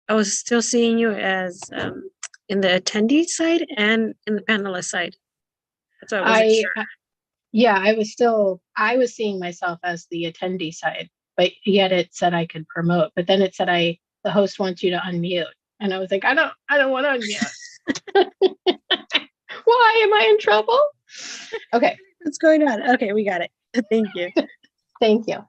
I was still seeing you as in the attendee side and in the panelist side. That's why I wasn't sure. Yeah, I was seeing myself as the attendee side, but yet it said I could promote, but then it said the host wants you to unmute. And I was like, I don't want to unmute. Why am I in trouble? Okay. What's going on? Okay, we got it. Thank you. Thank you.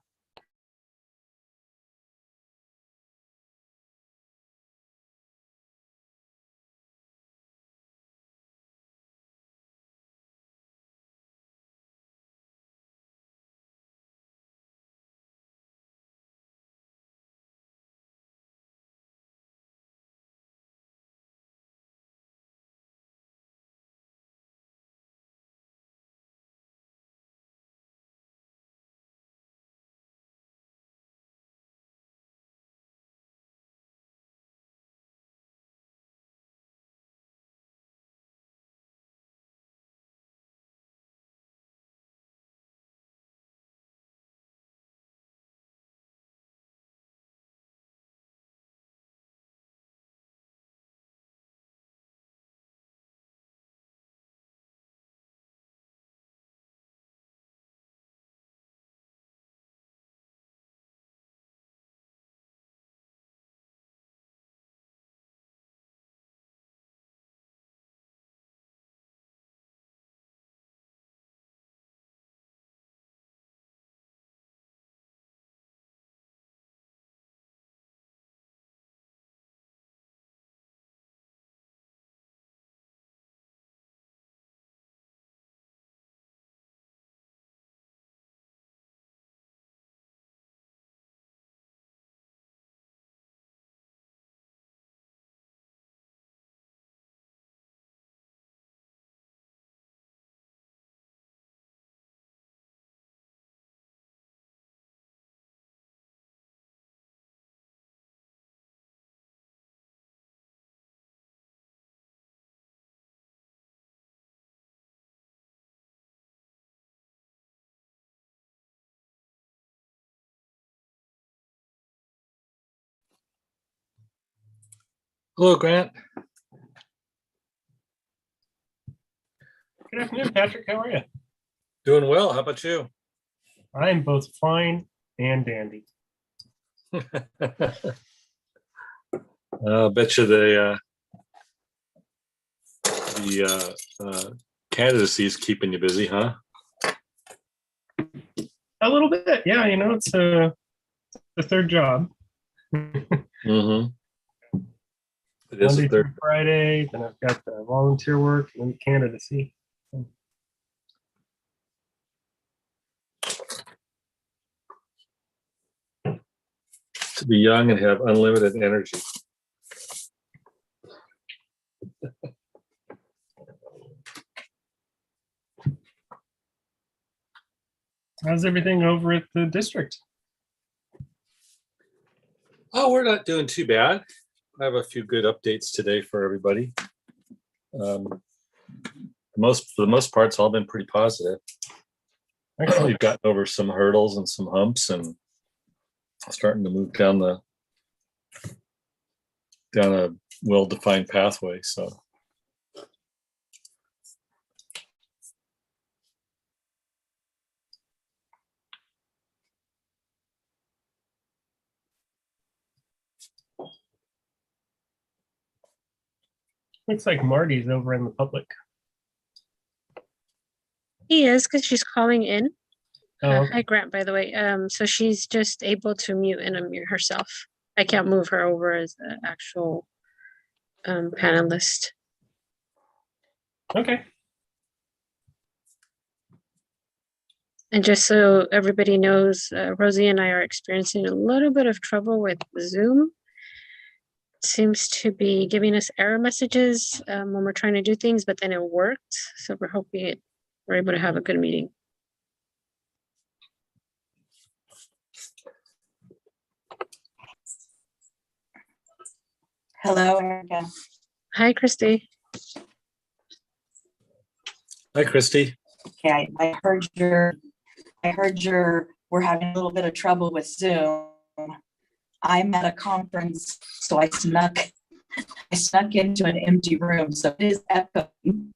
Hello, Grant. Good afternoon, Patrick. How are you? Doing well. How about you? I'm both fine and dandy. I'll bet you the candidacy is keeping you busy, huh? A little bit, yeah. You know, it's the third job. Mm-hmm. It is Monday the through third. Friday. Then I've got the volunteer work and then candidacy. To be young and have unlimited energy. How's everything over at the district? Oh, we're not doing too bad. I have a few good updates today for everybody. For the most part, it's all been pretty positive. Excellent. We've gotten over some hurdles and some humps and starting to move down a well-defined pathway. So Looks like Marty's over in the public. He is, because she's calling in. Oh, Hi, Grant, by the way. So she's just able to mute and unmute herself. I can't move her over as the actual panelist. okay. And just so everybody knows, Rosie and I are experiencing a little bit of trouble with Zoom. It seems to be giving us error messages when we're trying to do things, but then it worked. So we're hoping we're able to have a good meeting. Hello, Erica. Hi, Christy. hi, Christy. Okay, I heard we're having a little bit of trouble with Zoom. I'm at a conference, so I snuck into an empty room, so it is echoing.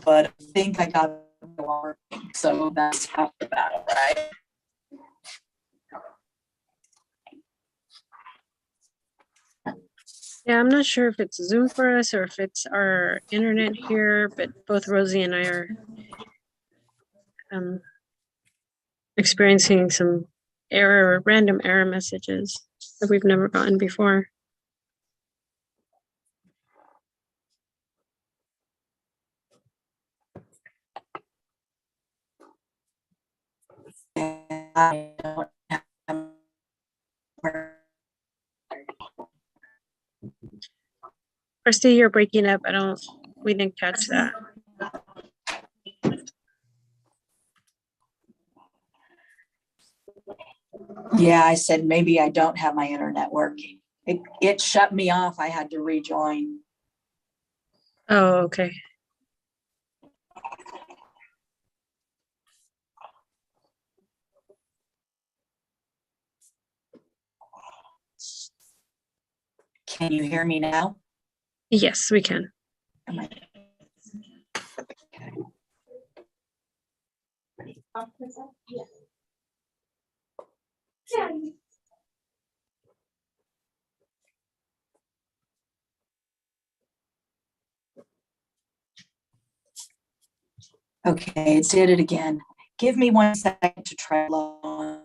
But I think I got it working, so that's half the battle, right? Yeah, I'm not sure if it's Zoom for us or if it's our internet here, but both Rosie and I are experiencing some random error messages that we've never gotten before. I don't have Christy, you're breaking up. We didn't catch that. Yeah, I said, maybe I don't have my internet working. It shut me off. I had to rejoin. Oh, okay. Can you hear me now? Yes, we can. Am I- Okay, it did it again. Give me 1 second to try log on.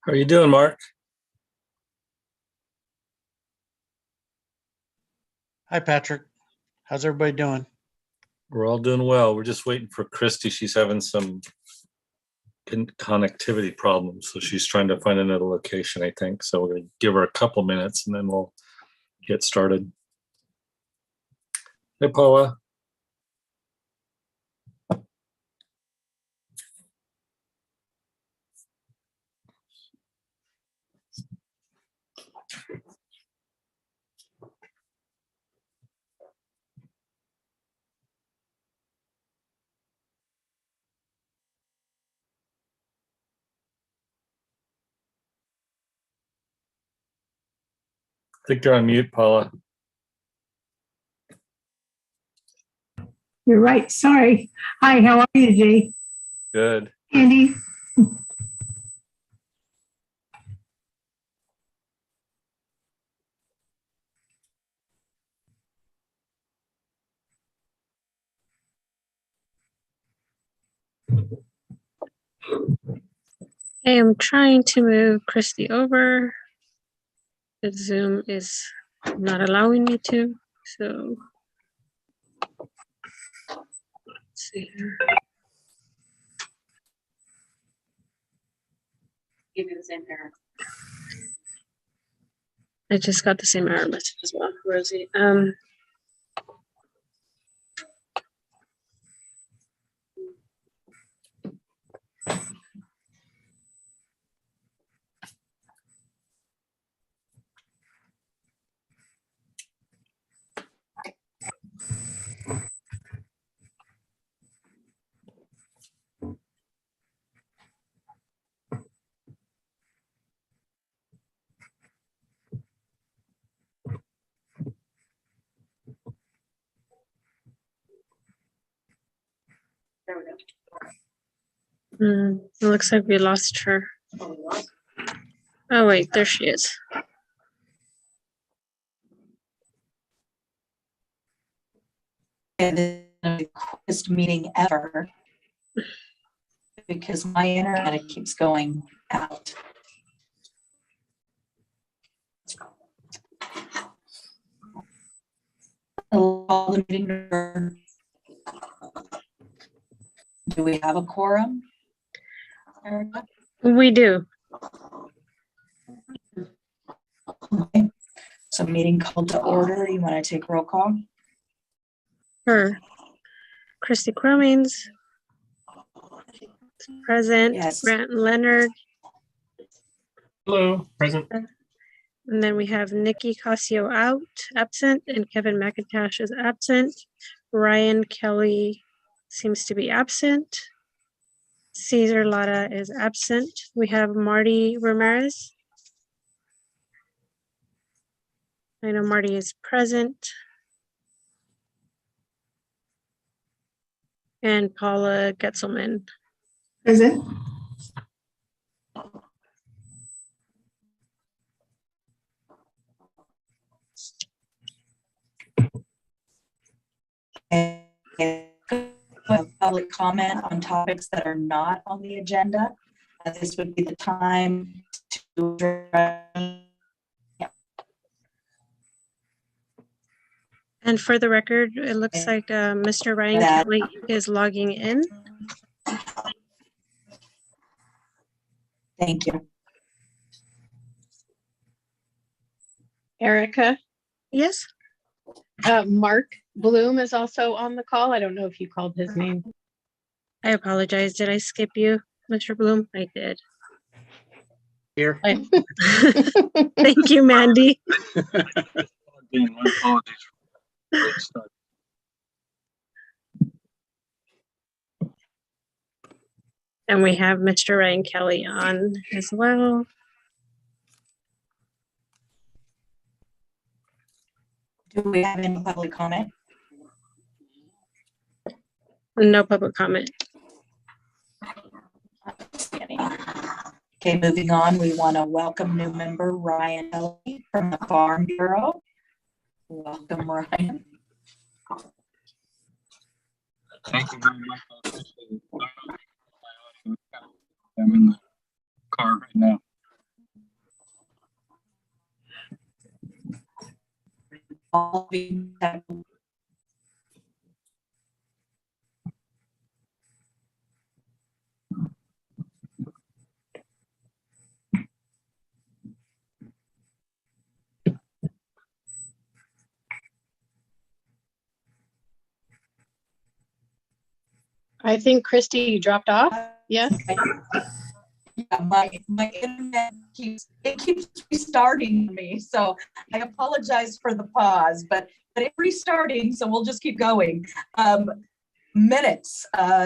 How are you doing, Mark? Hi, Patrick. How's everybody doing? We're all doing well. We're just waiting for Christy. She's having some connectivity problems, so she's trying to find another location, I think. So we're going to give her a couple minutes and then we'll get started. Hey, Paula. I think you're on mute, Paula. You're right. Sorry. Hi, how are you today? Good. Andy? Hey, I'm trying to move Christy over. The Zoom is not allowing me to, so let's see here. Give you the same error. I just got the same error message as well, Rosie. It looks like we lost her. Oh wait, there she is. And the quickest meeting ever because my internet keeps going out. Call the meeting to order. Do we have a quorum? Erica? We do. Okay. So meeting called to order. You want to take roll call? Her. Christy Cromings. Present. Yes. Grant Leonard. Hello, present. And then we have Nikki Casio absent, and Kevin McIntosh is absent. Ryan Kelly seems to be absent. Cesar Lara is absent. We have Marty Ramirez. I know Marty is present. And Paula Getzelman. Present. And public comment on topics that are not on the agenda. This would be the time to address. And for the record, it looks like Mr. Ryan That- Kelly is logging in. Thank you. Erica, Yes? Mark Bloom is also on the call. I don't know if you called his name. I apologize. Did I skip you, Mr. Bloom? I did. Here. Thank you, Mandy. Again, my apologies for the late start. And we have Mr. Ryan Kelly on as well. Do we have any public comment? No public comment. Okay, moving on, we want to welcome new member Ryan Kelly from the Farm Bureau. Welcome, Ryan. Thank you very much. I appreciate it. I'm in the car right now. All of you have- I think Christy, you dropped off. Yes. Yeah, my internet keeps restarting me, so I apologize for the pause, but it's restarting, so we'll just keep going. Minutes,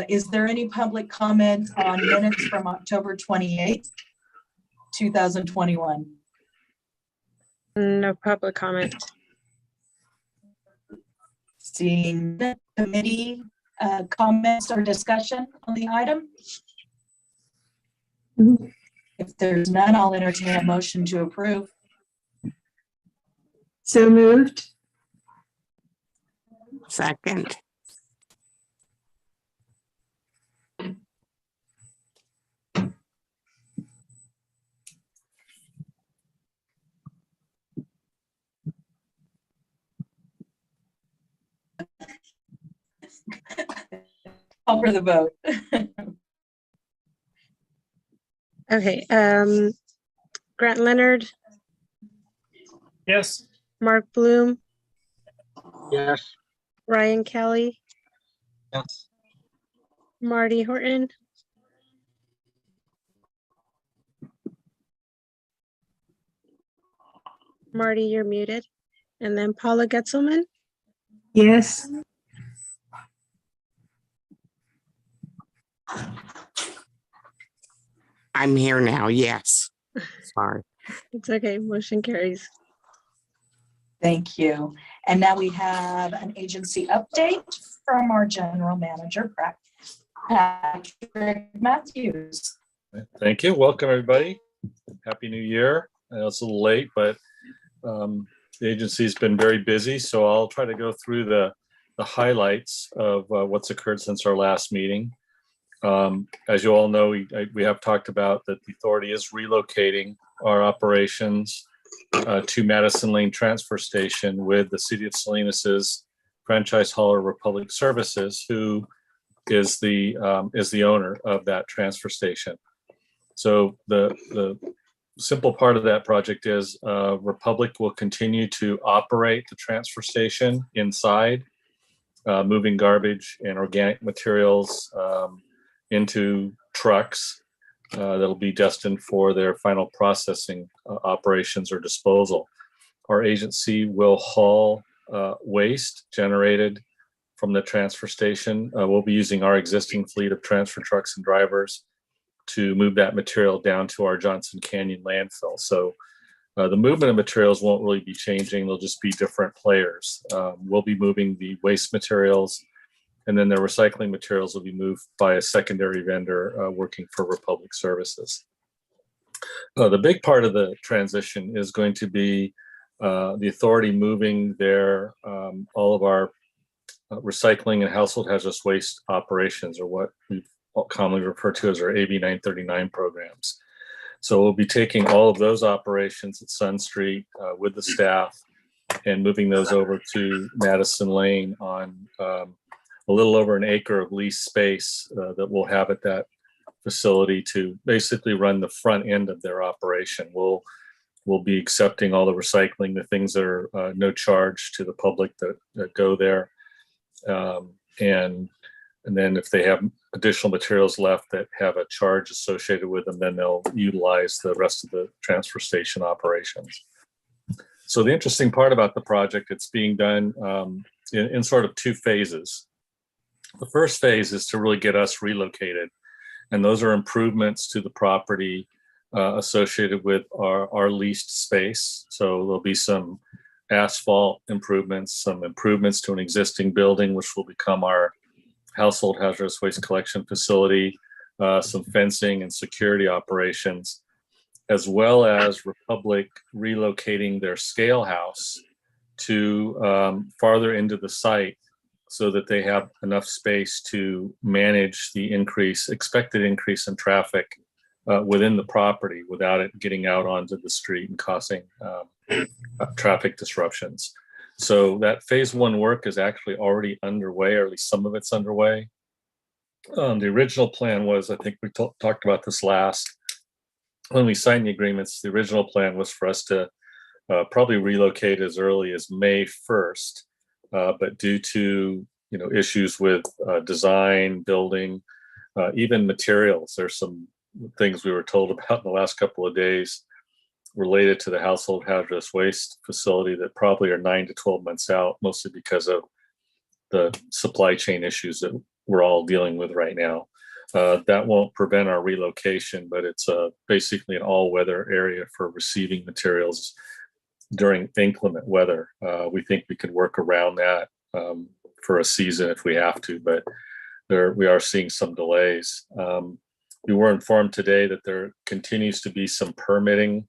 is there any public comment on minutes from October 28th, 2021? No public comment. Seeing the committee comments or discussion on the item? Mhm. If there's none, I'll entertain a motion to approve. So moved. Second. Call for the vote. Okay, Grant Leonard, Yes. Mark Bloom, Yes. Ryan Kelly, Yes. Marty Horton, Marty, you're muted. And then Paula Getzelman. Yes. I'm here now. Yes. Sorry. It's okay, motion carries. Thank you. And now we have an agency update from our general manager, Patrick Matthews. Thank you. Welcome, everybody. Happy New Year. I know it's a little late, but the agency's been very busy, so I'll try to go through the highlights of what's occurred since our last meeting. As you all know, we have talked about that the authority is relocating our operations to Madison Lane Transfer Station with the City of Salinas's franchise hauler Republic Services, who is the owner of that transfer station. So the simple part of that project is Republic will continue to operate the transfer station inside, moving garbage and organic materials into trucks that'll be destined for their final processing operations or disposal. Our agency will haul waste generated from the transfer station. We'll be using our existing fleet of transfer trucks and drivers to move that material down to our Johnson Canyon landfill. So the movement of materials won't really be changing. They'll just be different players. We'll be moving the waste materials, and then the recycling materials will be moved by a secondary vendor working for Republic Services. The big part of the transition is going to be the authority moving their all of our recycling and household hazardous waste operations, or what we commonly refer to as our AB 939 programs. So we'll be taking all of those operations at Sun Street with the staff and moving those over to Madison Lane on a little over an acre of leased space that we'll have at that facility to basically run the front end of their operation. We'll be accepting all the recycling, the things that are no charge to the public that go there. And then if they have additional materials left that have a charge associated with them, then they'll utilize the rest of the transfer station operations. So the interesting part about the project, it's being done in sort of two phases. The first phase is to really get us relocated. And those are improvements to the property associated with our leased space. So there'll be some asphalt improvements, some improvements to an existing building, which will become our household hazardous waste collection facility, some fencing and security operations, as well as Republic relocating their scale house to farther into the site so that they have enough space to manage the expected increase in traffic within the property without it getting out onto the street and causing traffic disruptions. So that phase one work is actually already underway, or at least some of it's underway. The original plan was, I think we talked about this last, when we signed the agreements, the original plan was for us to probably relocate as early as May 1st. But due to issues with design, building, even materials, there's some things we were told about in the last couple of days related to the household hazardous waste facility that probably are 9 to 12 months out, mostly because of the supply chain issues that we're all dealing with right now. That won't prevent our relocation, but it's basically an all-weather area for receiving materials during inclement weather. We think we could work around that for a season if we have to, but we are seeing some delays. We were informed today that there continues to be some permitting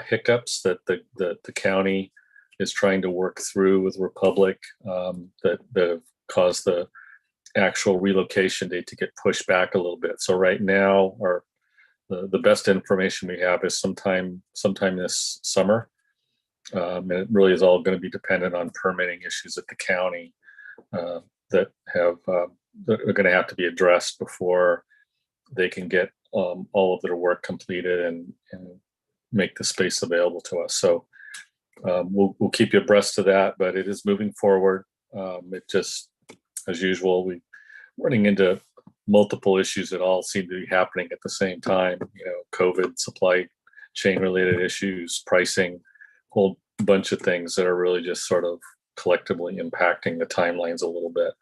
hiccups that the county is trying to work through with Republic that have caused the actual relocation date to get pushed back a little bit. So right now, the best information we have is sometime this summer. And it really is all going to be dependent on permitting issues at the county that are going to have to be addressed before they can get all of their work completed and make the space available to us. So we'll keep you abreast of that, but it is moving forward. It just, as usual, we're running into multiple issues that all seem to be happening at the same time. COVID, supply chain related issues, pricing, whole bunch of things that are really just sort of collectively impacting the timelines a little bit.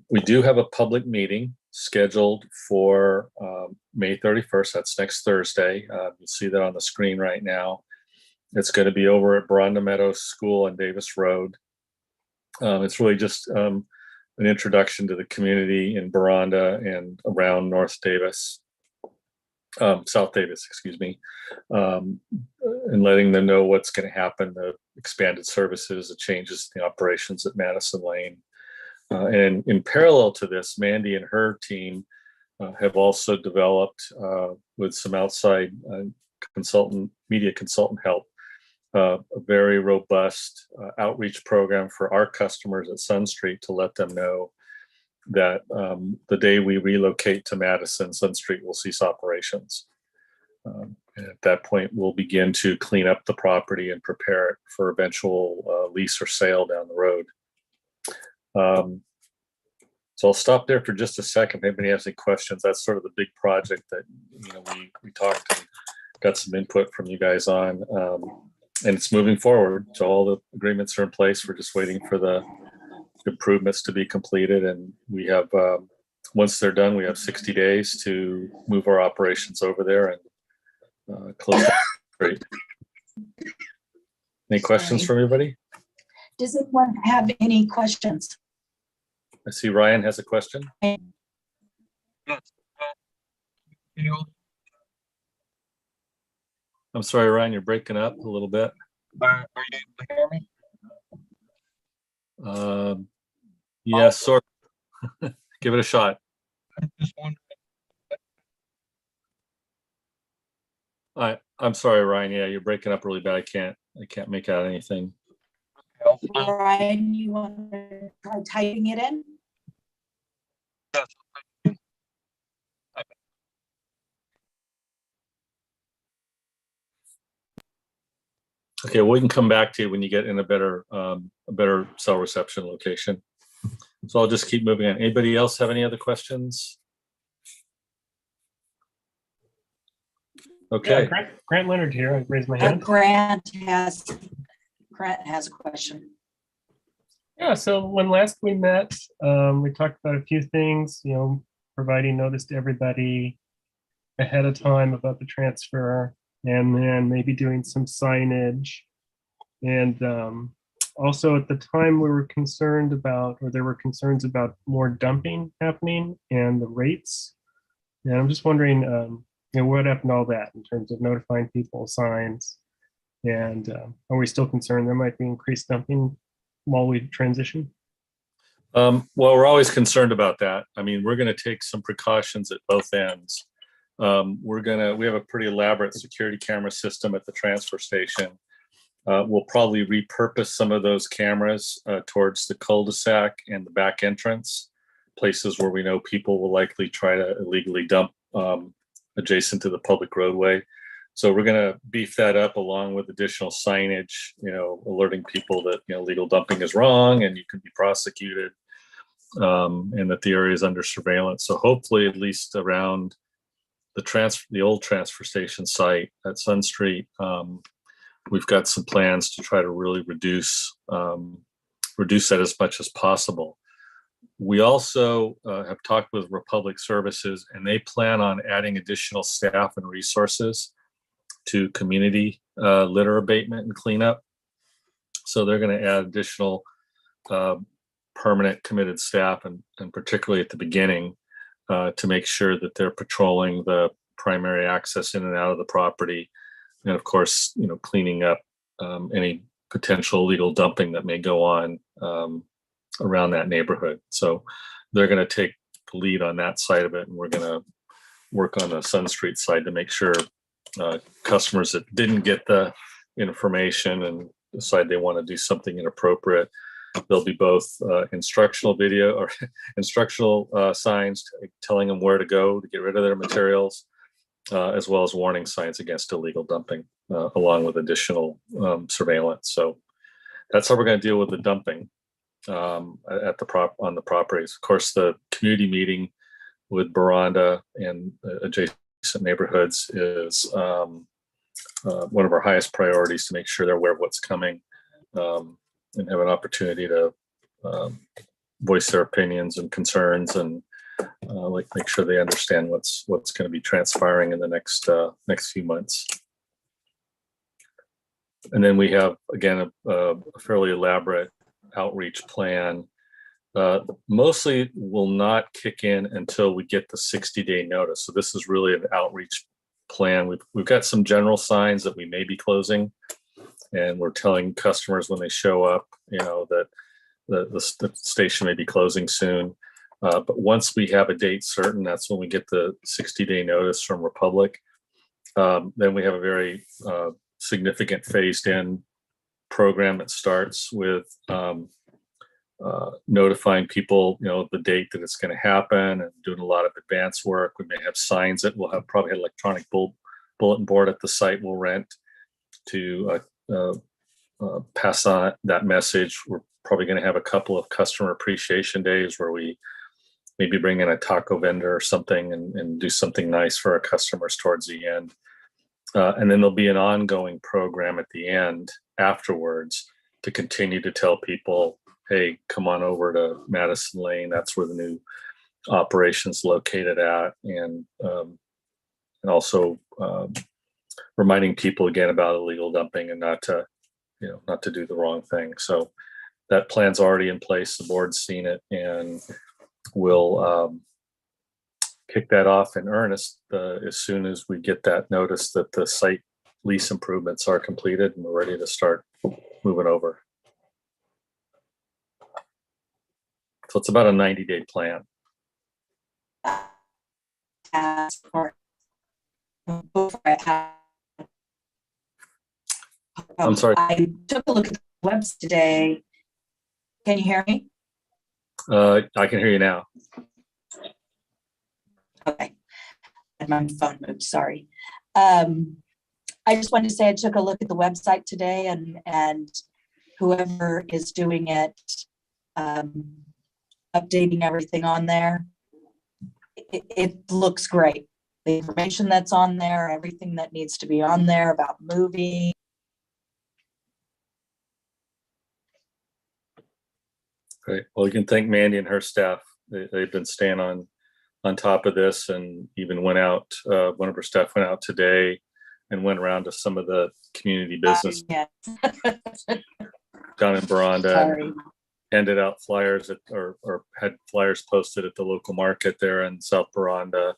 We do have a public meeting scheduled for May 31st. That's next Thursday. You'll see that on the screen right now. It's going to be over at Baranda Meadows School on Davis Road. It's really just an introduction to the community in Baranda and around South Davis, excuse me, and letting them know what's going to happen, the expanded services, the changes in the operations at Madison Lane. And in parallel to this, Mandy and her team have also developed, with some outside media consultant help, a very robust outreach program for our customers at Sun Street to let them know that the day we relocate to Madison, Sun Street will cease operations. And at that point, we'll begin to clean up the property and prepare it for eventual lease or sale down the road. So I'll stop there for just a second. If anybody has any questions, that's sort of the big project that we talked and got some input from you guys on. And it's moving forward. So all the agreements are in place. We're just waiting for the improvements to be completed. And we have, once they're done, we have 60 days to move our operations over there and close the street. Any questions from anybody? Does anyone have any questions? I see Ryan has a question. Yes. You know, I'm sorry, Ryan, you're breaking up a little bit. are you able to hear me? Yes, sort of. Give it a shot. I'm just wondering. I'm sorry, Ryan. Yeah, you're breaking up really bad. I can't make out anything. Ryan, you want to try typing it in? Yes. Okay, well, we can come back to you when you get in a better cell reception location. So I'll just keep moving on. Anybody else have any other questions? Okay. Yeah, Grant Leonard here. I raised my hand. Grant has a question. Yeah, so when last we met, we talked about a few things, providing notice to everybody ahead of time about the transfer, and then maybe doing some signage. And also at the time we were concerned about, or there were concerns about more dumping happening and the rates. And I'm just wondering, what happened to all that in terms of notifying people, signs, and are we still concerned there might be increased dumping while we transition? Well, we're always concerned about that. I mean, we're going to take some precautions at both ends. We have a pretty elaborate security camera system at the transfer station. We'll probably repurpose some of those cameras towards the cul-de-sac and the back entrance, places where we know people will likely try to illegally dump adjacent to the public roadway. So we're going to beef that up along with additional signage, alerting people that illegal dumping is wrong and you can be prosecuted, and that the area is under surveillance. So hopefully, at least around the old transfer station site at Sun Street, we've got some plans to try to really reduce that as much as possible. We also have talked with Republic Services, and they plan on adding additional staff and resources to community litter abatement and cleanup. So they're going to add additional permanent committed staff, and particularly at the beginning, to make sure that they're patrolling the primary access in and out of the property. And of course, cleaning up any potential illegal dumping that may go on around that neighborhood. So they're going to take the lead on that side of it, and we're going to work on the Sun Street side to make sure customers that didn't get the information and decide they want to do something inappropriate, there'll be both instructional video or instructional signs telling them where to go to get rid of their materials, as well as warning signs against illegal dumping, along with additional surveillance. So that's how we're going to deal with the dumping on the properties. Of course, the community meeting with Baranda and adjacent neighborhoods is one of our highest priorities, to make sure they're aware of what's coming, and have an opportunity to voice their opinions and concerns, and make sure they understand what's going to be transpiring in the next few months. And then we have, again, a fairly elaborate outreach plan Mostly will not kick in until we get the 60-day notice. So this is really an outreach plan. We've got some general signs that we may be closing, and we're telling customers when they show up, that the station may be closing soon. But once we have a date certain, that's when we get the 60-day notice from Republic. Then we have a very significant phased-in program that starts with notifying people, the date that it's going to happen, and doing a lot of advance work. We may have signs that we'll have probably an electronic bulletin board at the site we'll rent to pass on that message. We're probably going to have a couple of customer appreciation days where we maybe bring in a taco vendor or something and do something nice for our customers towards the end. And then there'll be an ongoing program at the end afterwards to continue to tell people, hey, come on over to Madison Lane. That's where the new operation's located at. And also reminding people again about illegal dumping and not to do the wrong thing. So that plan's already in place. The board's seen it, and we'll kick that off in earnest as soon as we get that notice that the site lease improvements are completed and we're ready to start moving over. So it's about a 90-day plan. I'm sorry. I took a look at the webs today. Can you hear me? I can hear you now. Okay. And my phone moved, sorry. I just wanted to say I took a look at the website today, and whoever is doing it, updating everything on there, it looks great. The information that's on there, everything that needs to be on there about moving. Great. Well, you can thank Mandy and her staff. They've been staying on top of this, and even went out. One of her staff went out today and went around to some of the community business Yes. down in Baranda. Sorry. Handed out flyers or had flyers posted at the local market there in South Baranda,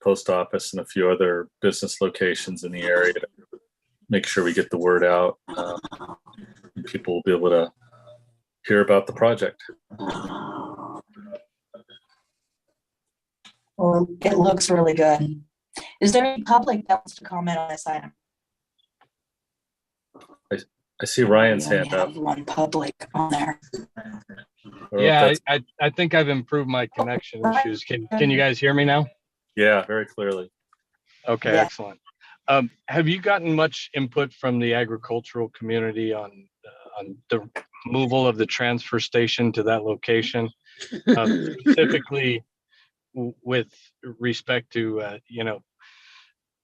post office, and a few other business locations in the area to make sure we get the word out. And people will be able to hear about the project. Well, it looks really good. Is there any public that wants to comment on this item? I see Ryan's We only hand up. have one public on there. Yeah, I think I've improved my connection issues. Can you guys hear me now? Yeah, very clearly. Okay, Yeah. excellent. Have you gotten much input from the agricultural community on the removal of the transfer station to that location? Specifically with respect to,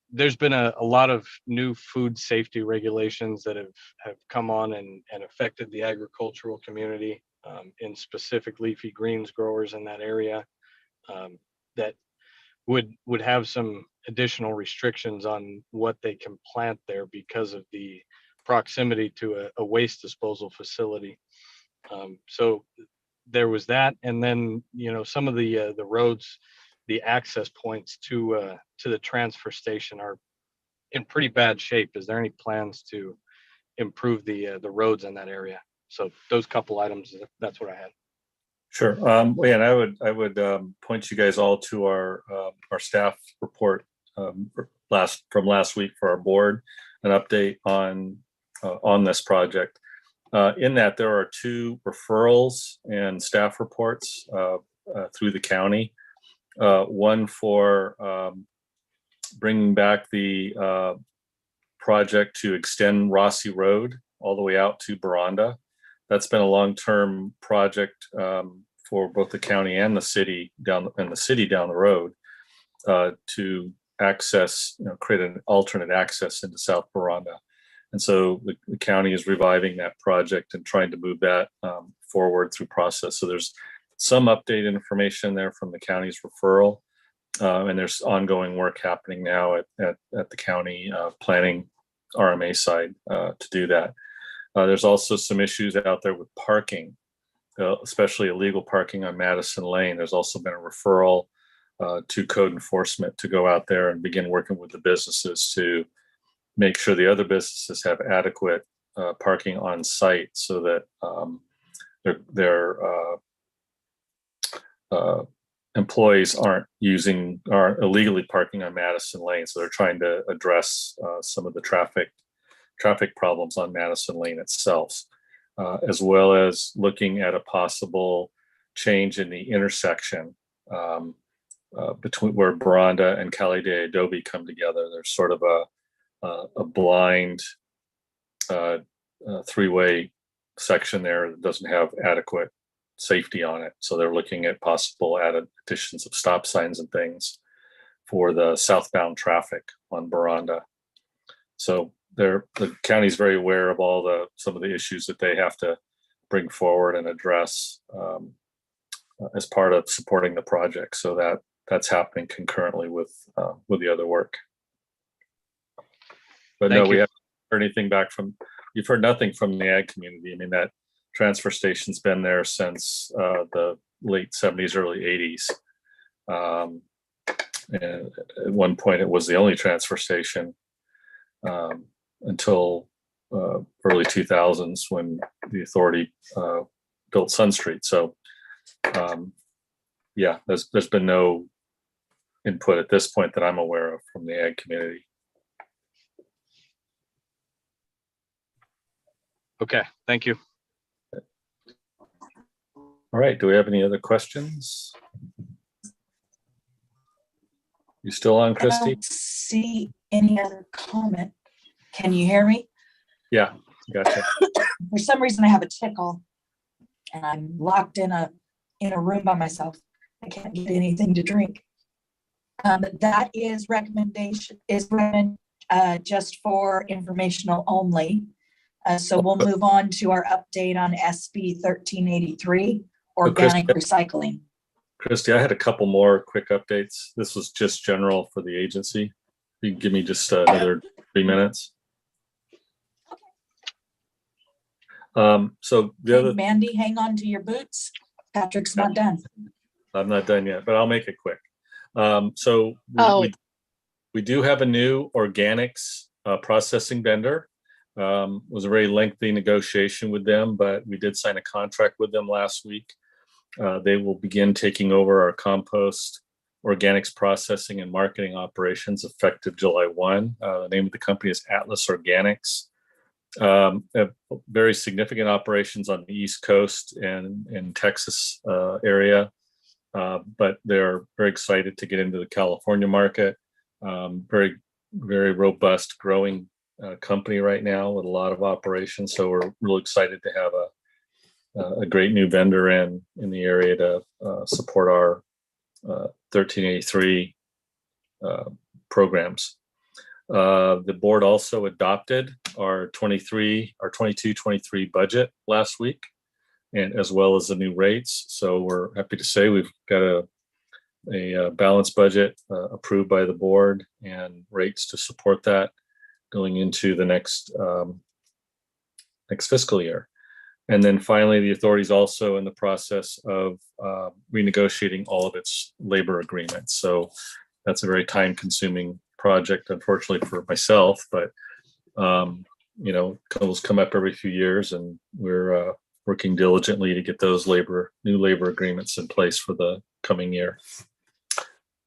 there's been a lot of new food safety regulations that have come on and affected the agricultural community, in specific leafy greens growers in that area, that would have some additional restrictions on what they can plant there because of the proximity to a waste disposal facility. So there was that, and then some of the roads, the access points to the transfer station are in pretty bad shape. Is there any plans to improve the roads in that area? So those couple items, that's what I had. Sure. Yeah, and I would point you guys all to our staff report from last week for our board, an update on this project. In that, there are 2 referrals and staff reports through the county. One for bringing back the project to extend Rossi Road all the way out to Baranda. That's been a long-term project for both the county and the city down the road to access, create an alternate access into South Baranda. And so the county is reviving that project and trying to move that forward through process. So there's some updated information there from the county's referral, and there's ongoing work happening now at the county planning RMA side to do that. There's also some issues out there with parking especially illegal parking on Madison Lane. There's also been a referral to code enforcement to go out there and begin working with the businesses to make sure the other businesses have adequate parking on site so that their employees aren't illegally parking on Madison Lane. So they're trying to address some of the traffic problems on Madison Lane itself, as well as looking at a possible change in the intersection between where Baranda and Calle de Adobe come together. There's sort of a blind three-way section there that doesn't have adequate safety on it. So they're looking at possible added additions of stop signs and things for the southbound traffic on Baranda. So the county's very aware of some of the issues that they have to bring forward and address as part of supporting the project. So that's happening concurrently with the other work. But Thank no, we you. haven't heard anything back you've heard nothing from the ag community. I mean, that transfer station's been there since the late 70s, early 80s. And at one point it was the only transfer station until early 2000s when the authority built Sun Street. So yeah, there's been no input at this point that I'm aware of from the ag community. Okay, thank you. All right, do we have any other questions? You still on, I Christy? don't see any other comment. Can you hear me? Yeah, gotcha. For some reason, I have a tickle and I'm locked in a room by myself. I can't get anything to drink. That is just for informational only. So we'll move on to our update on SB 1383, organic recycling. Christy, I had a couple more quick updates. This was just general for the agency. You can give me just another 3 minutes. So the other, Mandy, hang on to your boots. Patrick's not done. I'm not done yet, but I'll make it quick. So we do have a new organics processing vendor. Was a very lengthy negotiation with them, but we did sign a contract with them last week. They will begin taking over our compost, organics processing and marketing operations effective July 1. The name of the company is Atlas Organics. Have very significant operations on the East Coast and in Texas area, but they're very excited to get into the California market. Very, very robust, growing company right now with a lot of operations. So we're really excited to have a great new vendor in the area to support our 1383 programs. The board also adopted our 22-23 budget last week, and as well as the new rates. So we're happy to say we've got a balanced budget approved by the board and rates to support that going into the next fiscal year. And then finally, the authority is also in the process of renegotiating all of its labor agreements. So that's a very time-consuming project, unfortunately for myself, but those come up every few years, and we're working diligently to get those new labor agreements in place for the coming year.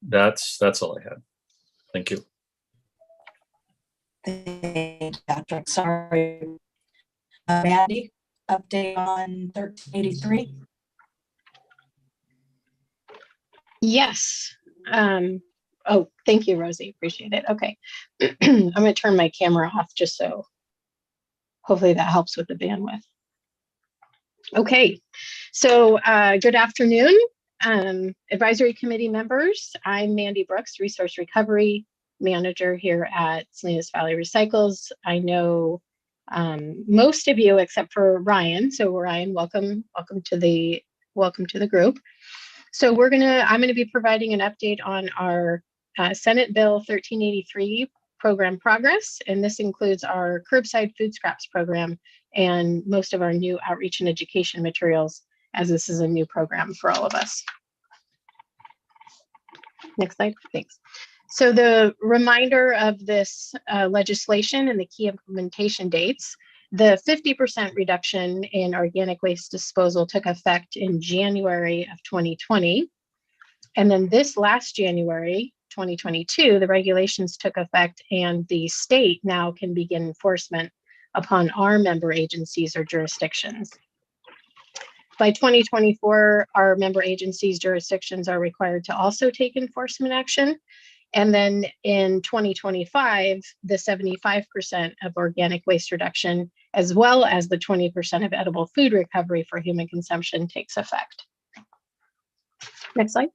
That's all I had. Thank you. Thank you, Patrick. Sorry. Mandy, update on 1383. Yes. Oh, thank you, Rosie. Appreciate it. Okay. I'm going to turn my camera off just so hopefully that helps with the bandwidth. Okay. So good afternoon, advisory committee members. I'm Mandy Brooks, Resource Recovery Manager here at Salinas Valley Recycles. I know most of you except for Ryan. So Ryan, welcome to the group. So I'm going to be providing an update on our Senate Bill 1383 program progress, and this includes our curbside food scraps program and most of our new outreach and education materials as this is a new program for all of us. Next slide, thanks. So the reminder of this legislation and the key implementation dates, the 50% reduction in organic waste disposal took effect in January of 2020. And then this last January, 2022, the regulations took effect and the state now can begin enforcement upon our member agencies or jurisdictions. By 2024, our member agencies' jurisdictions are required to also take enforcement action. And then in 2025, the 75% of organic waste reduction, as well as the 20% of edible food recovery for human consumption takes effect. Next slide.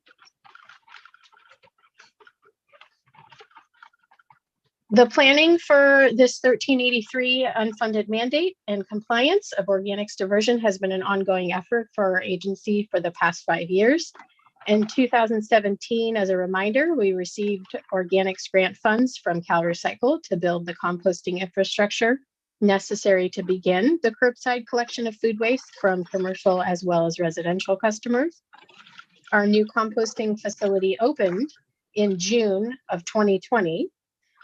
The planning for this 1383 unfunded mandate and compliance of organics diversion has been an ongoing effort for our agency for the past 5 years. In 2017, as a reminder, we received organics grant funds from CalRecycle to build the composting infrastructure necessary to begin the curbside collection of food waste from commercial as well as residential customers. Our new composting facility opened in June of 2020,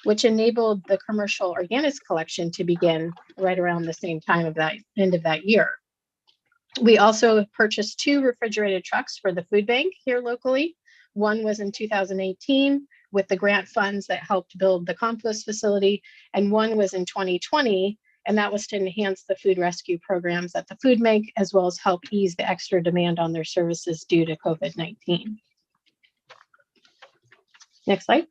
which enabled the commercial organics collection to begin right around the same time of that end of that year. We also purchased 2 refrigerated trucks for the food bank here locally. One was in 2018 with the grant funds that helped build the compost facility, and one was in 2020, and that was to enhance the food rescue programs at the food bank, as well as help ease the extra demand on their services due to COVID-19. Next slide.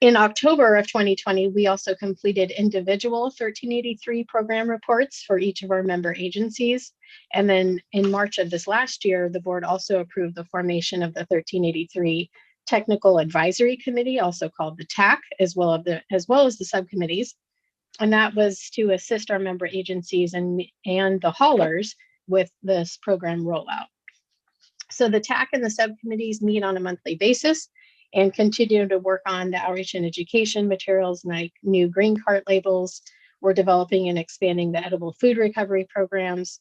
In October of 2020, we also completed individual 1383 program reports for each of our member agencies. And then in March of this last year, the board also approved the formation of the 1383 Technical Advisory Committee, also called the TAC, as well as the subcommittees. And that was to assist our member agencies and the haulers with this program rollout. So the TAC and the subcommittees meet on a monthly basis and continue to work on the outreach and education materials like new green cart labels. We're developing and expanding the edible food recovery programs.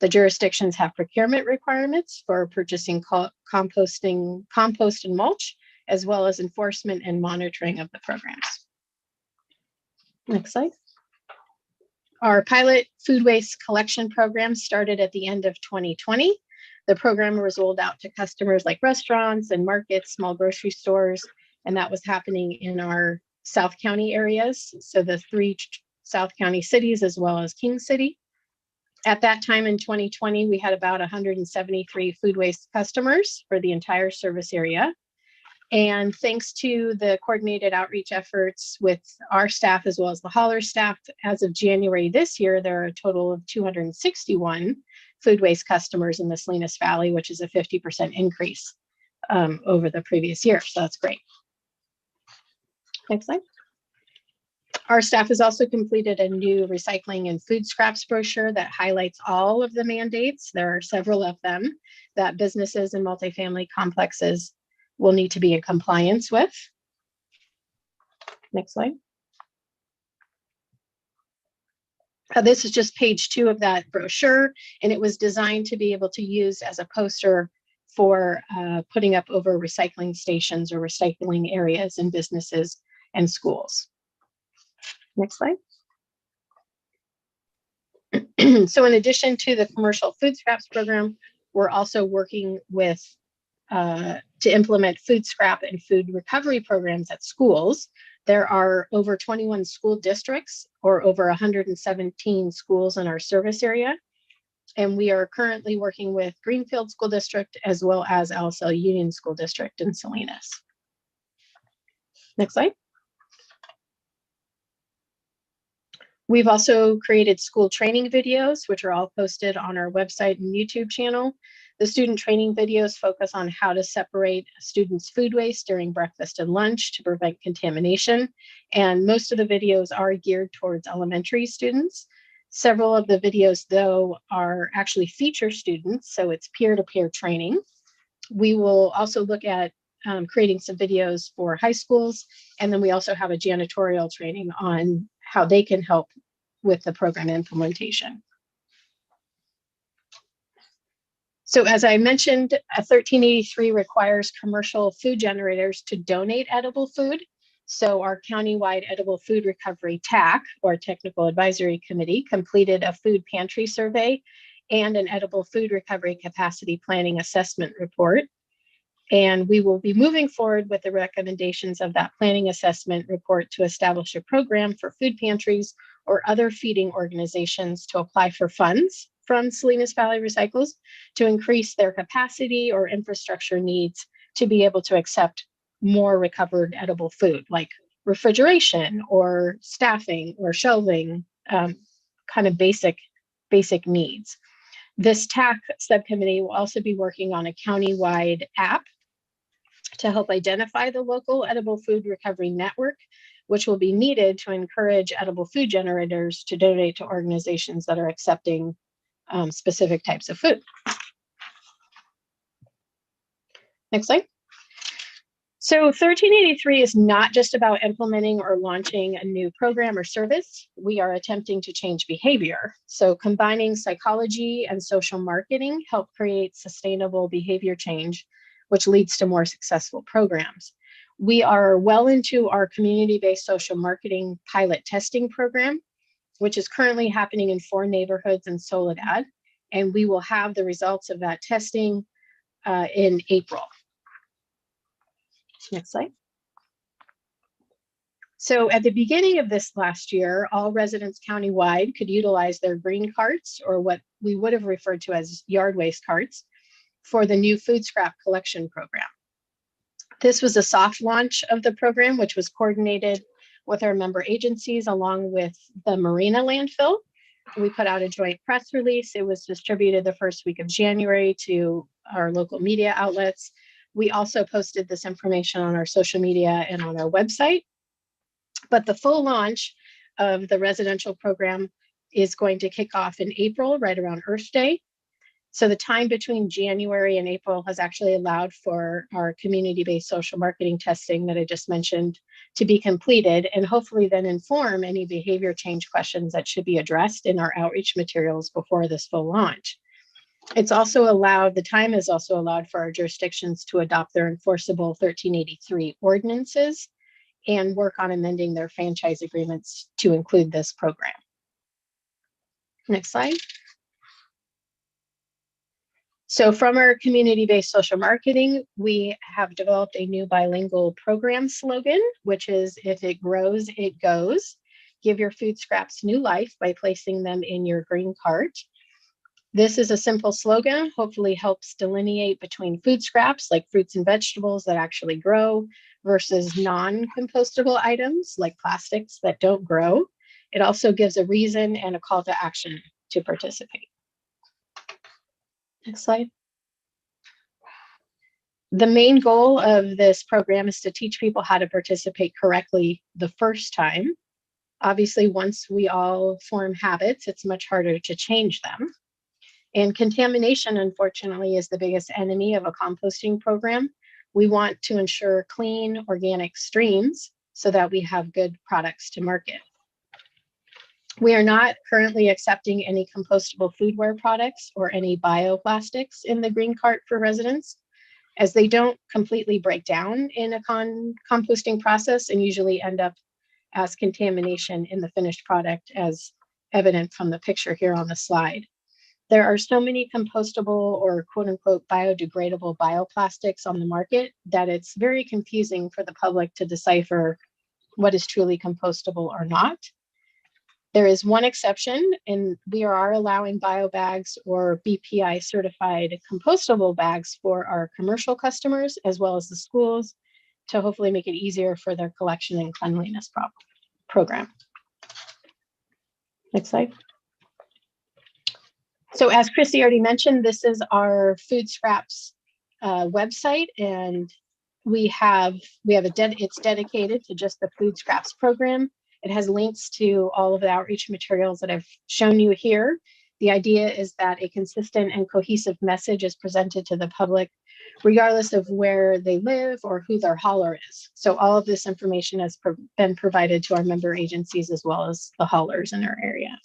The jurisdictions have procurement requirements for purchasing compost and mulch, as well as enforcement and monitoring of the programs. Next slide. Our pilot food waste collection program started at the end of 2020. The program was rolled out to customers like restaurants and markets, small grocery stores, and that was happening in our South County areas. So the 3 South County cities, as well as King City. At that time in 2020, we had about 173 food waste customers for the entire service area. And thanks to the coordinated outreach efforts with our staff, as well as the hauler staff, as of January this year, there are a total of 261 food waste customers in the Salinas Valley, which is a 50% increase over the previous year. So that's great. Next slide. Our staff has also completed a new recycling and food scraps brochure that highlights all of the mandates. There are several of them that businesses and multifamily complexes will need to be in compliance with. Next slide. This is just page 2 of that brochure, and it was designed to be able to use as a poster for putting up over recycling stations or recycling areas in businesses and schools. Next slide. So in addition to the commercial food scraps program, we're also working with to implement food scrap and food recovery programs at schools. There are over 21 school districts or over 117 schools in our service area. And we are currently working with Greenfield School District as well as LSL Union School District in Salinas. Next slide. We've also created school training videos, which are all posted on our website and YouTube channel. The student training videos focus on how to separate a student's food waste during breakfast and lunch to prevent contamination. And most of the videos are geared towards elementary students. Several of the videos, though, are actually feature students, so it's peer-to-peer training. We will also look at creating some videos for high schools, and then we also have a janitorial training on how they can help with the program implementation. So as I mentioned, 1383 requires commercial food generators to donate edible food. So our countywide edible food recovery TAC, or Technical Advisory Committee, completed a food pantry survey and an edible food recovery capacity planning assessment report. And we will be moving forward with the recommendations of that planning assessment report to establish a program for food pantries or other feeding organizations to apply for funds from Salinas Valley Recycles to increase their capacity or infrastructure needs to be able to accept more recovered edible food, like refrigeration or staffing or shelving, kind of basic needs. This TAC subcommittee will also be working on a county-wide app to help identify the local edible food recovery network, which will be needed to encourage edible food generators to donate to organizations that are accepting specific types of food. Next slide. So 1383 is not just about implementing or launching a new program or service. We are attempting to change behavior. So combining psychology and social marketing help create sustainable behavior change, which leads to more successful programs. We are well into our community-based social marketing pilot testing program, which is currently happening in 4 neighborhoods in Soledad. And we will have the results of that testing in April. Next slide. So at the beginning of this last year, all residents countywide could utilize their green carts, or what we would have referred to as yard waste carts, for the new food scrap collection program. This was a soft launch of the program, which was coordinated with our member agencies along with the Marina landfill. We put out a joint press release. It was distributed the first week of January to our local media outlets. We also posted this information on our social media and on our website. But the full launch of the residential program is going to kick off in April, right around Earth Day. So the time between January and April has actually allowed for our community-based social marketing testing that I just mentioned to be completed, and hopefully then inform any behavior change questions that should be addressed in our outreach materials before this full launch. It's also allowed, the time is also allowed for our jurisdictions to adopt their enforceable 1383 ordinances and work on amending their franchise agreements to include this program. Next slide. So from our community-based social marketing, we have developed a new bilingual program slogan, which is, if it grows, it goes. Give your food scraps new life by placing them in your green cart. This is a simple slogan, hopefully helps delineate between food scraps like fruits and vegetables that actually grow versus non-compostable items like plastics that don't grow. It also gives a reason and a call to action to participate. Next slide. The main goal of this program is to teach people how to participate correctly the first time. Obviously, once we all form habits, it's much harder to change them. And contamination, unfortunately, is the biggest enemy of a composting program. We want to ensure clean organic streams so that we have good products to market. We are not currently accepting any compostable foodware products or any bioplastics in the green cart for residents, as they don't completely break down in a composting process and usually end up as contamination in the finished product, as evident from the picture here on the slide. There are so many compostable or quote unquote biodegradable bioplastics on the market that it's very confusing for the public to decipher what is truly compostable or not. There is one exception, and we are allowing bio bags or BPI certified compostable bags for our commercial customers as well as the schools to hopefully make it easier for their collection and cleanliness program. Next slide. So as Chrissy already mentioned, this is our food scraps website, and it's dedicated to just the food scraps program. It has links to all of the outreach materials that I've shown you here. The idea is that a consistent and cohesive message is presented to the public, regardless of where they live or who their hauler is. So all of this information has been provided to our member agencies as well as the haulers in our area.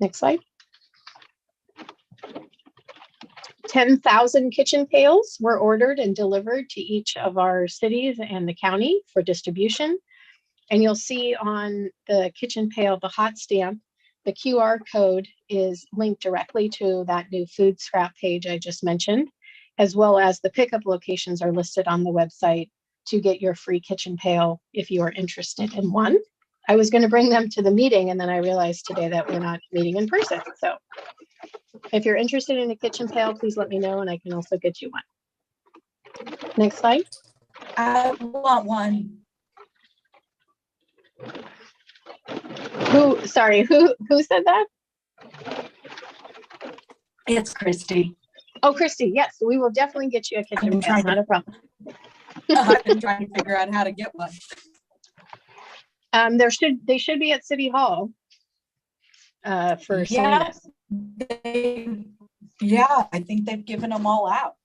Next slide. 10,000 kitchen pails were ordered and delivered to each of our cities and the county for distribution. And you'll see on the kitchen pail, the hot stamp, the QR code is linked directly to that new food scrap page I just mentioned, as well as the pickup locations are listed on the website to get your free kitchen pail if you are interested in one. I was going to bring them to the meeting, and then I realized today that we're not meeting in person. So if you're interested in a kitchen pail, please let me know, and I can also get you one. Next slide. I want one. Who said that? It's Christy. Oh, Christy, yes, we will definitely get you a kitchen pail, not a problem. I've been trying to figure out how to get one. They should be at City Hall for Yeah, sign-up. yeah, I think they've given them all out.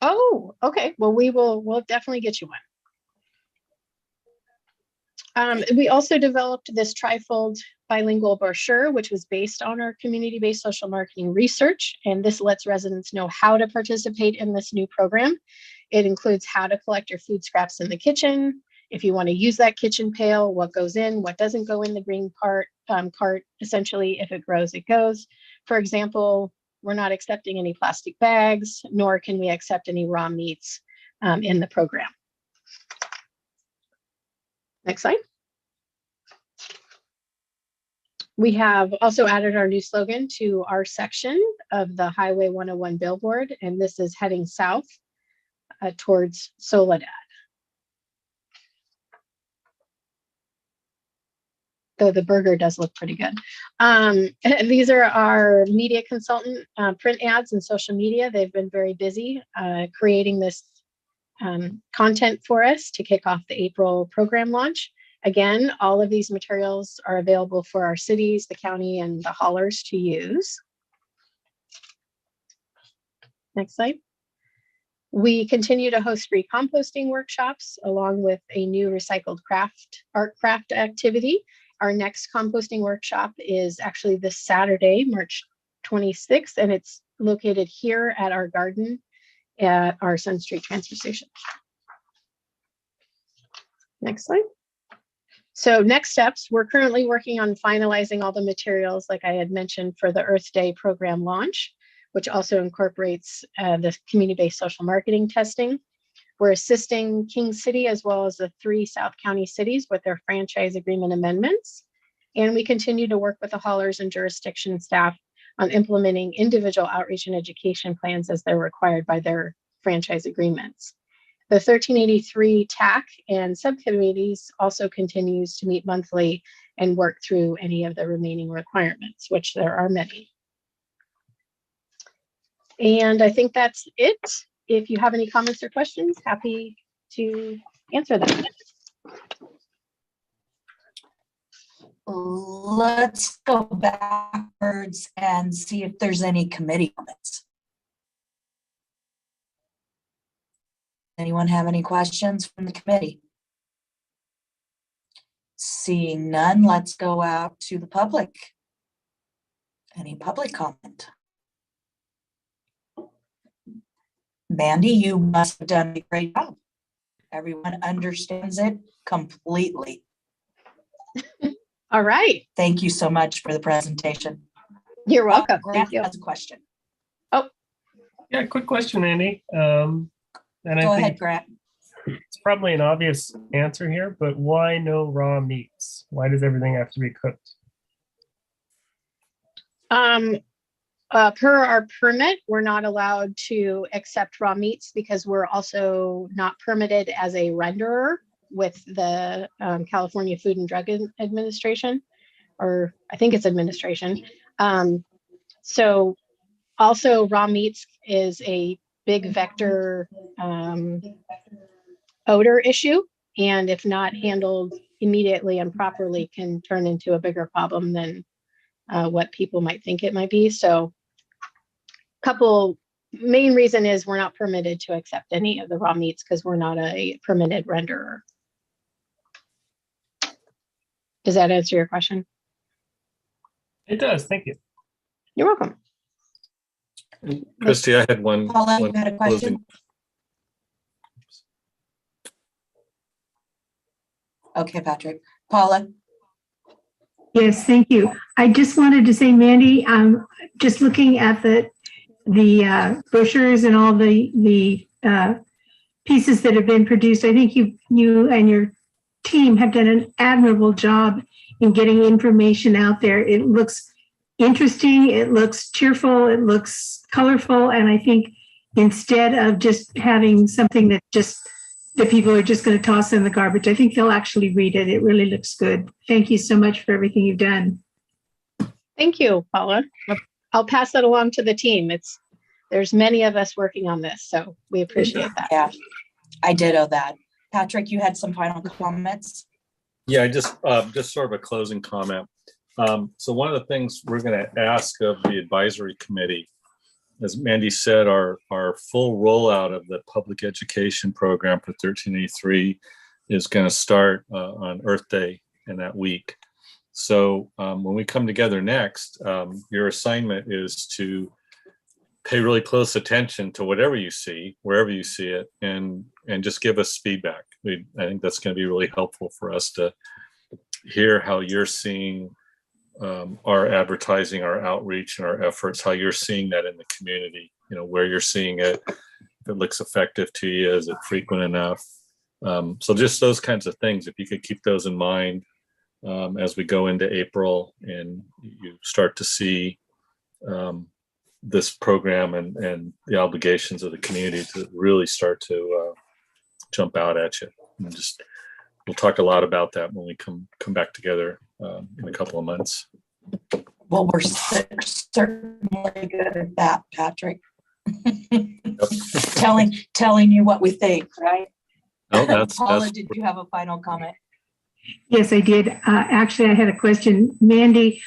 Oh, okay. Well, we'll definitely get you one. We also developed this trifold bilingual brochure, which was based on our community-based social marketing research. And this lets residents know how to participate in this new program. It includes how to collect your food scraps in the kitchen. If you want to use that kitchen pail, what goes in, what doesn't go in the green cart, essentially, if it grows, it goes. For example, we're not accepting any plastic bags, nor can we accept any raw meats in the program. Next slide. We have also added our new slogan to our section of the Highway 101 billboard, and this is heading south towards Soledad. Though the burger does look pretty good. These are our media consultant print ads and social media. They've been very busy creating this content for us to kick off the April program launch. Again, all of these materials are available for our cities, the county, and the haulers to use. Next slide. We continue to host free composting workshops along with a new recycled art craft activity. Our next composting workshop is actually this Saturday, March 26th, and it's located here at our garden at our Sun Street transfer station. Next slide. So next steps, we're currently working on finalizing all the materials, like I had mentioned, for the Earth Day program launch, which also incorporates the community-based social marketing testing. We're assisting King City as well as the 3 South County cities with their franchise agreement amendments. And we continue to work with the haulers and jurisdiction staff on implementing individual outreach and education plans as they're required by their franchise agreements. The 1383 TAC and subcommittees also continues to meet monthly and work through any of the remaining requirements, which there are many. And I think that's it. If you have any comments or questions, happy to answer them. Let's go backwards and see if there's any committee comments. Anyone have any questions from the committee? Seeing none, let's go out to the public. Any public comment? Mandy, you must have done a great job. Everyone understands it completely. All right. Thank you so much for the presentation. You're welcome. Grant Thank you. has a question. Yeah, quick question, Andy. And I Go think ahead, Grant. it's probably an obvious answer here, but why no raw meats? Why does everything have to be cooked? Per our permit, we're not allowed to accept raw meats because we're also not permitted as a renderer with the California Food and Drug Administration, or I think it's administration. So also raw meats is a big vector odor issue, and if not handled immediately and properly can turn into a bigger problem than what people might think it might be. So main reason is we're not permitted to accept any of the raw meats because we're not a permitted renderer. Does that answer your question? It does, thank you. You're welcome. Christy, I had one. Paula, you one had a question? closing- Okay, Patrick. Paula? Yes, thank you. I just wanted to say, Mandy, just looking at the brochures and all the pieces that have been produced, I think you and your team have done an admirable job in getting information out there. It looks interesting, it looks cheerful, it looks colorful, and I think instead of just having something that people are just going to toss in the garbage, I think they'll actually read it. It really looks good. Thank you so much for everything you've done. Thank you, Paula. I'll pass that along to the team. There's many of us working on this, so we appreciate that. Yeah, I ditto that. Patrick, you had some final comments? Yeah, just sort of a closing comment. So one of the things we're going to ask of the advisory committee, as Mandy said, our full rollout of the public education program for 1383 is going to start on Earth Day in that week. So when we come together next, your assignment is to pay really close attention to whatever you see, wherever you see it, and just give us feedback. I think that's going to be really helpful for us to hear how you're seeing our advertising, our outreach, and our efforts, how you're seeing that in the community, where you're seeing it, if it looks effective to you, is it frequent enough? So just those kinds of things, if you could keep those in mind as we go into April and you start to see this program and the obligations of the community to really start to jump out at you. And we'll talk a lot about that when we come back together in a couple of months. Well, we're certainly good at that, Patrick. telling you what we think, right? No, Paula, did you have a final comment? Yes, I did. Actually, I had a question. Mandy,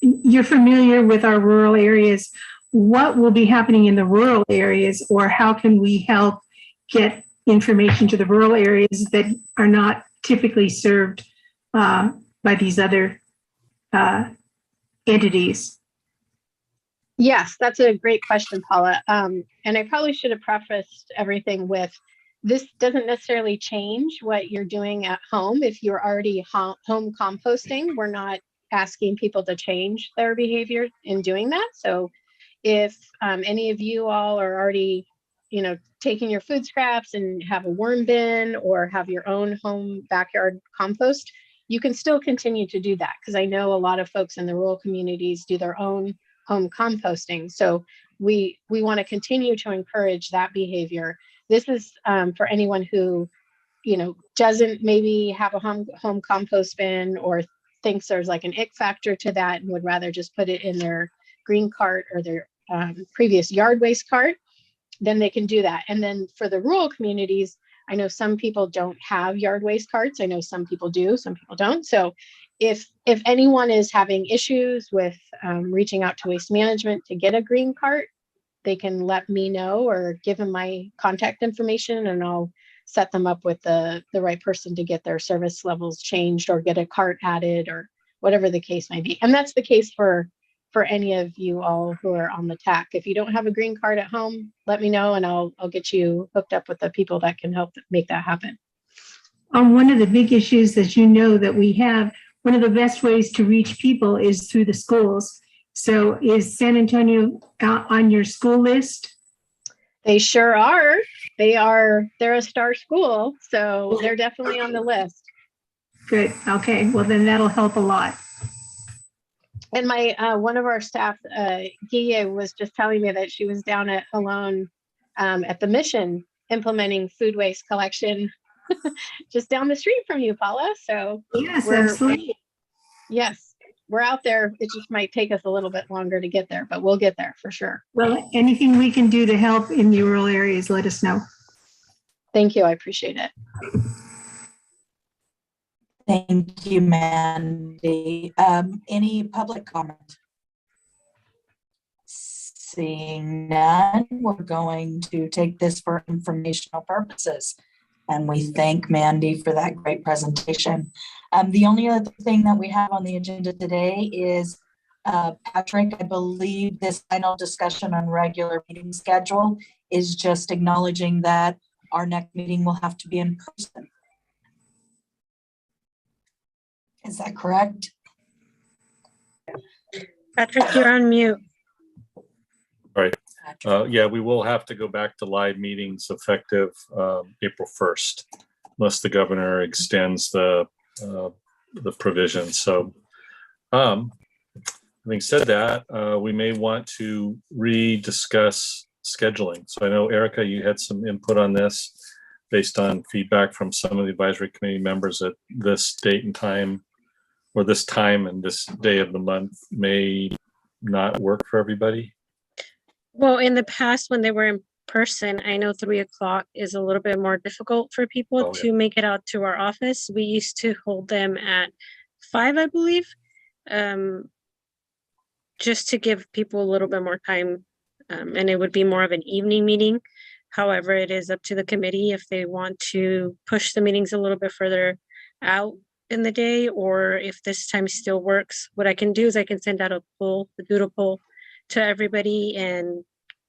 you're familiar with our rural areas. What will be happening in the rural areas, or how can we help get information to the rural areas that are not typically served by these other entities? Yes, that's a great question, Paula. And I probably should have prefaced everything with, this doesn't necessarily change what you're doing at home. If you're already home composting, we're not asking people to change their behavior in doing that. So if any of you all are already, taking your food scraps and have a worm bin or have your own home backyard compost, you can still continue to do that, because I know a lot of folks in the rural communities do their own home composting. So we want to continue to encourage that behavior. This is for anyone who, doesn't maybe have a home compost bin or thinks there's like an ick factor to that and would rather just put it in their green cart or their previous yard waste cart, then they can do that. And then for the rural communities, I know some people don't have yard waste carts. I know some people do, some people don't. So if anyone is having issues with reaching out to Waste Management to get a green cart, they can let me know or give them my contact information, and I'll set them up with the right person to get their service levels changed or get a cart added or whatever the case may be. And that's the case for any of you all who are on the TAC. If you don't have a green card at home, let me know and I'll get you hooked up with the people that can help make that happen. One of the big issues that we have, one of the best ways to reach people is through the schools. So is San Antonio on your school list? They sure are. They're a star school, so they're definitely on the list. Good. Okay. Well, then that'll help a lot. And my one of our staff, Gia, was just telling me that she was down at Alone at the Mission implementing food waste collection just down the street from you, Paula. So yes, absolutely. Yes, we're out there. It just might take us a little bit longer to get there, but we'll get there for sure. Well, anything we can do to help in the rural areas, let us know. Thank you. I appreciate it. Thank you, Mandy. Any public comment? Seeing none, we're going to take this for informational purposes. And we thank Mandy for that great presentation. The only other thing that we have on the agenda today is Patrick, I believe this final discussion on regular meeting schedule is just acknowledging that our next meeting will have to be in person. Is that correct? Patrick, you're on mute. Right. Patrick? Yeah, we will have to go back to live meetings effective April 1st, unless the governor extends the provision. So, having said that, we may want to rediscuss scheduling. So I know, Erica, you had some input on this based on feedback from some of the advisory committee members that this date and time, or this time and this day of the month, may not work for everybody. Well, in the past, when they were in person, I know 3 o'clock is a little bit more difficult for people Oh, yeah. to make it out to our office. We used to hold them at 5, I believe, just to give people a little bit more time. And it would be more of an evening meeting. However, it is up to the committee if they want to push the meetings a little bit further out in the day, or if this time still works. What I can do is I can send out a doodle poll to everybody, and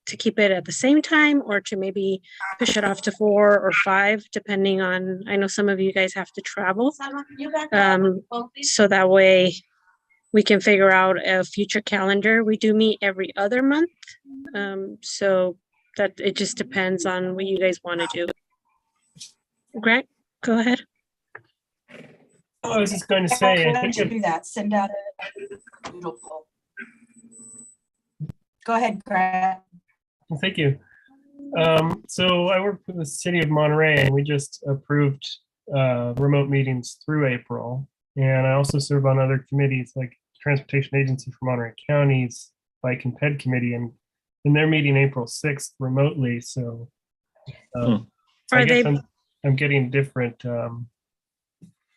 to keep it at the same time, or to maybe push it off to 4 or 5, depending on, I know some of you guys have to travel. So that way we can figure out a future calendar. We do meet every other month. So that it just depends on what you guys want to do. Grant, go ahead. I was just going to say, I think do that. Send out a doodle poll. Go ahead, Grant. well, thank you. So I work for the city of Monterey, and we just approved remote meetings through April. And I also serve on other committees like Transportation Agency for Monterey Counties, Bike and Ped Committee, and they're meeting April 6th remotely. So I Are guess they I'm getting different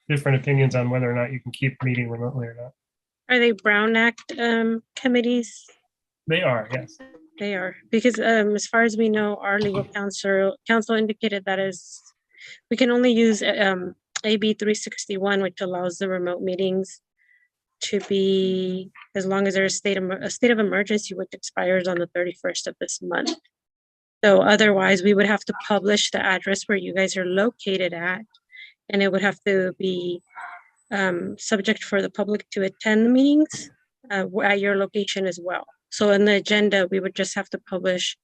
opinions on whether or not you can keep meeting remotely or not. Are they Brown Act committees? They are, yes. They are, because as far as we know, our legal counsel indicated that is, we can only use AB 361, which allows the remote meetings to be, as long as there's a state of emergency, which expires on the 31st of this month. So otherwise, we would have to publish the address where you guys are located at, and it would have to be subject for the public to attend the meetings at your location as well. So in the agenda, we would just have to publish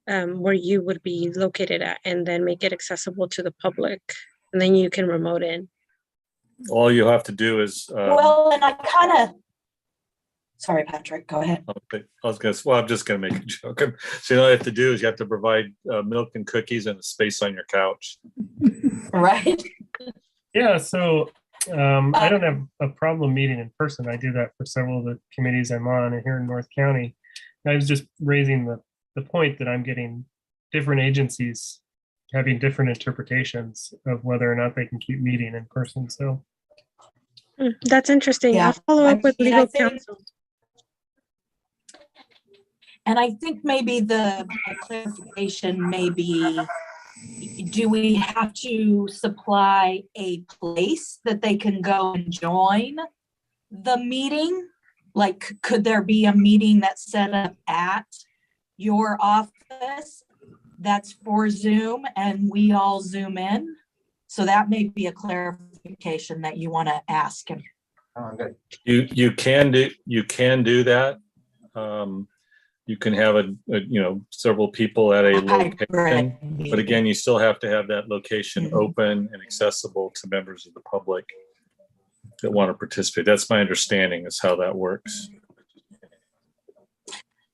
where you would be located at, and then make it accessible to the public, and then you can remote in. All you have to do is, Well, and I kind of, sorry, Patrick, go ahead. I'm just gonna make a joke. So all you have to do is you have to provide milk and cookies and a space on your couch. Right. Yeah, so I don't have a problem meeting in person. I do that for several of the committees I'm on here in North County. I was just raising the point that I'm getting different agencies having different interpretations of whether or not they can keep meeting in person. So That's interesting. Yeah, I'll follow up with legal counsel. And I think maybe the clarification may be, do we have to supply a place that they can go and join the meeting? Like, could there be a meeting that's set up at your office that's for Zoom and we all Zoom in? So that may be a clarification that you want to ask him. You can do that. You can have several people at a location, but again, you still have to have that location open and accessible to members of the public that want to participate. That's my understanding is how that works.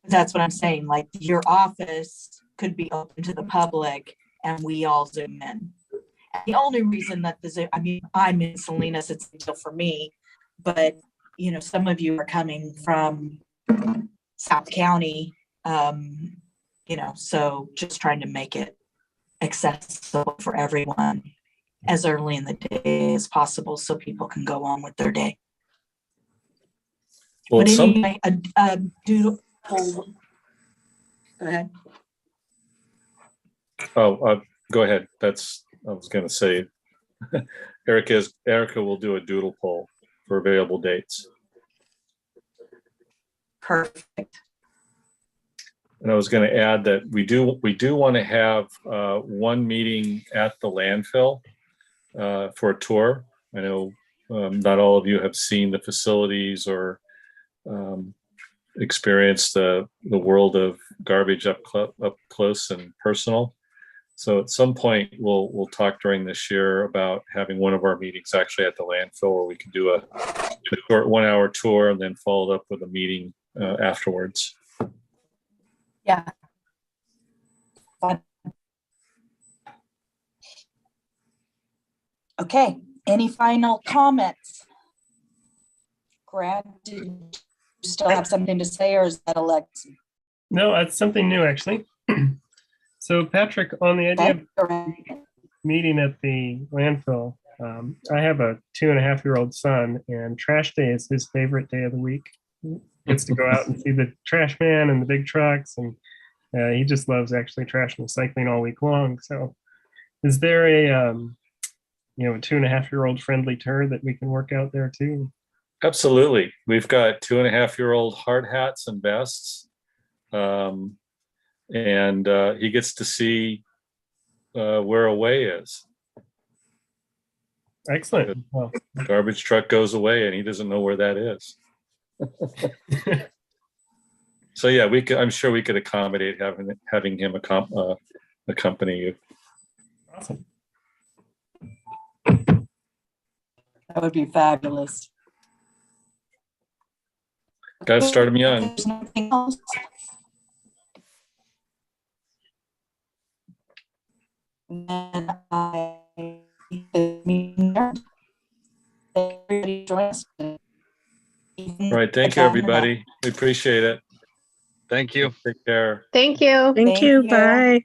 That's what I'm saying. Like, your office could be open to the public and we all Zoom in. And the only reason that I'm in Salinas, it's still for me, but some of you are coming from South County, so just trying to make it accessible for everyone as early in the day as possible so people can go on with their day. Well, but anyway, a doodle poll. Go ahead. Oh, go ahead. I was going to say, Erica will do a doodle poll for available dates. Perfect. And I was going to add that we do want to have one meeting at the landfill for a tour. I know not all of you have seen the facilities or experienced the world of garbage up close and personal. So at some point we'll talk during this year about having one of our meetings actually at the landfill, where we can do a short 1 hour tour and then followed up with a meeting afterwards. Yeah. Fun. Okay, any final comments? Grant, do you still have something to say, or is that Alex? No, that's something new, actually. So Patrick, on the idea of meeting at the landfill, I have a 2.5-year-old son, and trash day is his favorite day of the week. He gets to go out and see the trash man and the big trucks, and he just loves actually trash and recycling all week long. So is there a 2.5-year-old friendly tour that we can work out there too? Absolutely. We've got 2.5-year-old hard hats and vests. And he gets to see where away is. Excellent. Well, Garbage truck goes away and he doesn't know where that is. So yeah, I'm sure we could accommodate having him accompany you. awesome. That would be fabulous. Got to start him young. There's nothing else. Then everybody joins. All right. Thank you, everybody. We appreciate it. Thank you. Take care. Thank you. Thank Thank you. you. Bye.